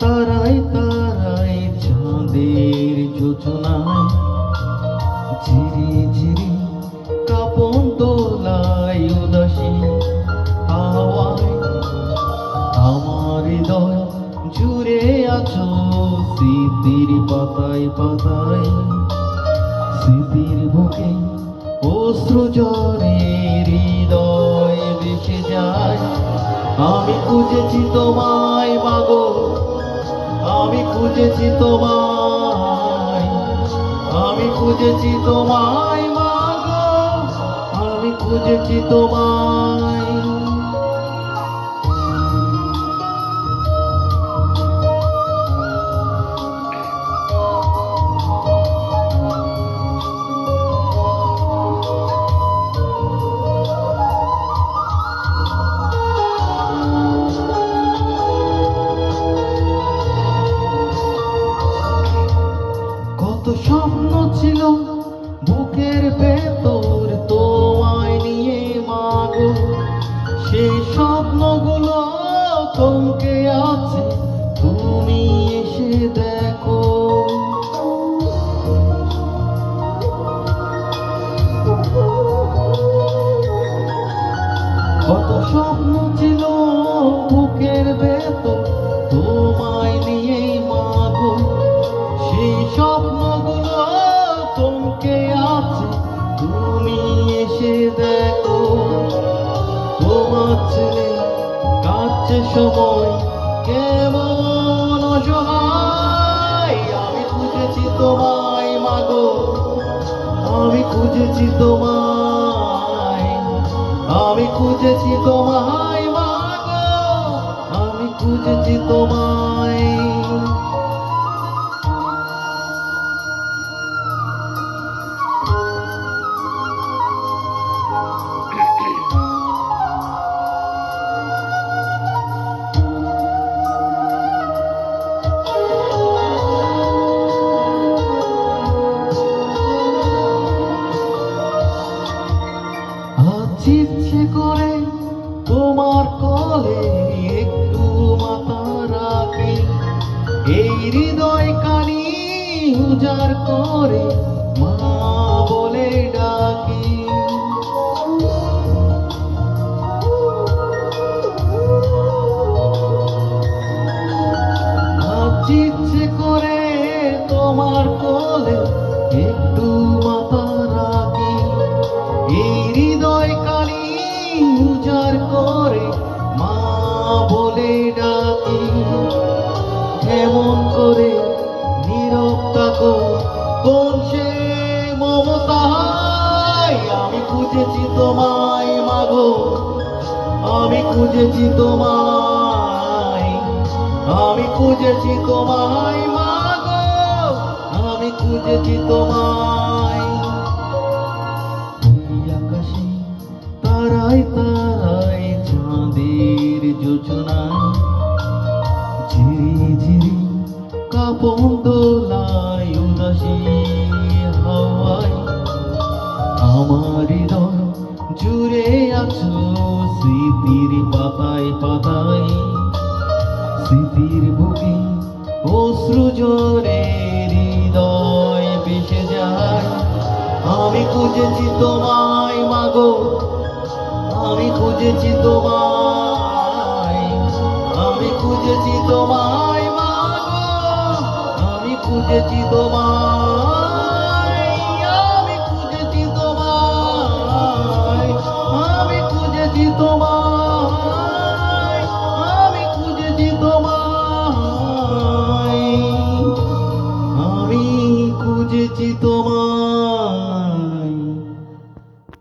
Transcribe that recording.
তারাই তারাই চাঁদের যোজনায় ঝিরি ঝিরি কাপন দোলায় উদাসী হাওয়ায় আমার হৃদয় জুড়ে আছো স্মৃতির পাতায় পাতায় স্মৃতির বুকে অশ্রু ঝরে হৃদয় ভেসে যায়। আমি খুঁজেছি তোমায় মাগো, আমি খুঁজেছি তোমায়, আমি খুঁজেছি তোমায় মাগো, আমি খুঁজেছি তোমায়। কত স্বপ্ন ছিল বুকের ভেতর তোমায় নিয়ে মাগো, সেই স্বপ্নগুলো থমকে আছে, তুমি এসে দেখো। কত স্বপ্ন ছিল বুকের ভেতর তোমায় নিয়ে মাগো, সেই স্বপ্নগুলো থমকে আছে, তুমি এসে দেখো। তোমার ছেলে কাটছে সময় কেমন অসহায়, আমি খুঁজেছি তোমায় মাগো, আমি খুঁজেছি তোমায়, আমি খুঁজেছি তোমায় মাগো, আমি খুঁজেছি তোমায়। ইচ্ছে করে তোমার কোলে একটু মাথা রাখি, এই হৃদয় কানি উজাড় করে মা বলে ডাকি। আজ ইচ্ছে করে তোমার কোলে একটু মাথা রাখি, এই হৃদয় কানি উজাড় করে মা বলে ডাকি। কেমন করে নীরব থাকো কোন সে মমতায়, আমি খুঁজেছি তোমায় মাগো, আমি খুঁজেছি তোমায়, আমি খুঁজেছি তোমায় মাগো, আমি খুঁজেছি তোমায়। আকাশে তারাই তারাই চাঁদের যোজনায় ঝিরি ঝিরি কাপন দোলায় উদাসী হাওয়ায় আমার হৃদয় জুড়ে আছো স্মৃতির পাতায় পাতায় স্মৃতির বুকে অশ্রু ঝরে হৃদয় ভেসে যায়। আমি খুঁজেছি তোমায় মাগো, আমি খুঁজেছি তোমায়, আমি খুঁজেছি তোমায় মাগো, আমি খুঁজেছি তোমায়।